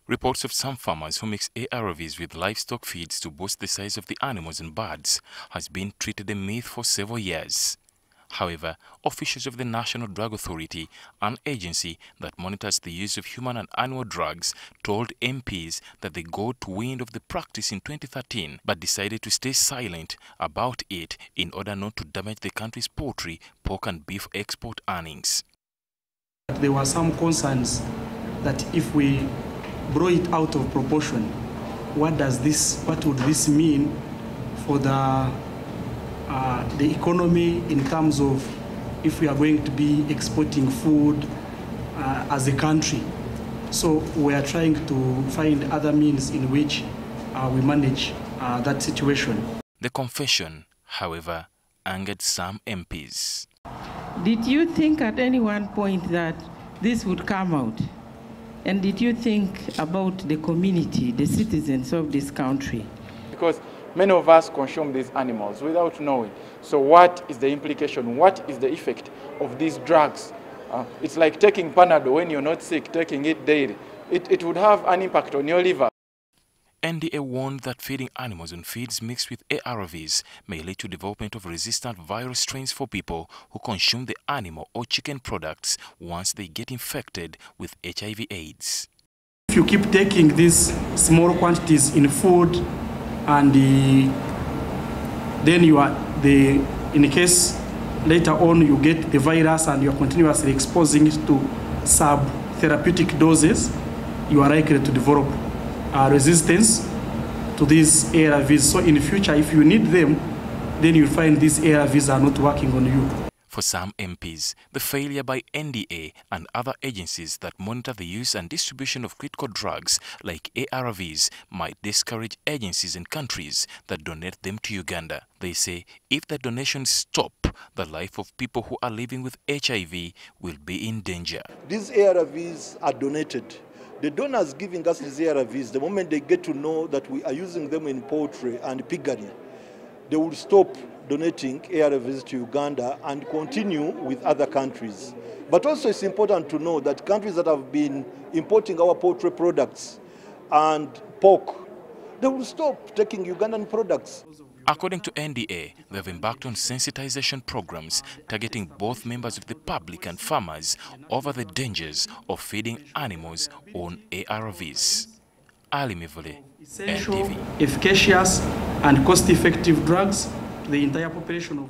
Reports of some farmers who mix ARVs with livestock feeds to boost the size of the animals and birds has been treated a myth for several years. However, officials of the National Drug Authority, an agency that monitors the use of human and animal drugs, told MPs that they got wind of the practice in 2013 but decided to stay silent about it in order not to damage the country's poultry, pork and beef export earnings. There were some concerns that if we blow it out of proportion, what would this mean for the economy in terms of if we are going to be exporting food as a country. So we are trying to find other means in which we manage that situation. The confession, however, angered some MPs. Did you think at any one point that this would come out? And did you think about the community, the citizens of this country? Because many of us consume these animals without knowing. So what is the implication? What is the effect of these drugs? It's like taking Panadol when you're not sick, taking it daily. It would have an impact on your liver. NDA warned that feeding animals on feeds mixed with ARVs may lead to development of resistant viral strains for people who consume the animal or chicken products once they get infected with HIV/AIDS. If you keep taking these small quantities in food and then in case later on you get the virus and you're continuously exposing it to sub-therapeutic doses, you are likely to develop resistance to these ARVs. So in the future, if you need them, then you'll find these ARVs are not working on you. For some MPs, the failure by NDA and other agencies that monitor the use and distribution of critical drugs like ARVs might discourage agencies and countries that donate them to Uganda. They say if the donations stop, the life of people who are living with HIV will be in danger. These ARVs are donated. The donors giving us these ARVs, the moment they get to know that we are using them in poultry and piggery, they will stop donating ARVs to Uganda and continue with other countries. But also it's important to know that countries that have been importing our poultry products and pork, they will stop taking Ugandan products. According to NDA, they have embarked on sensitization programs targeting both members of the public and farmers over the dangers of feeding animals on ARVs. Ali Mivule, Essential, NTV. efficacious and cost-effective drugs to the entire population of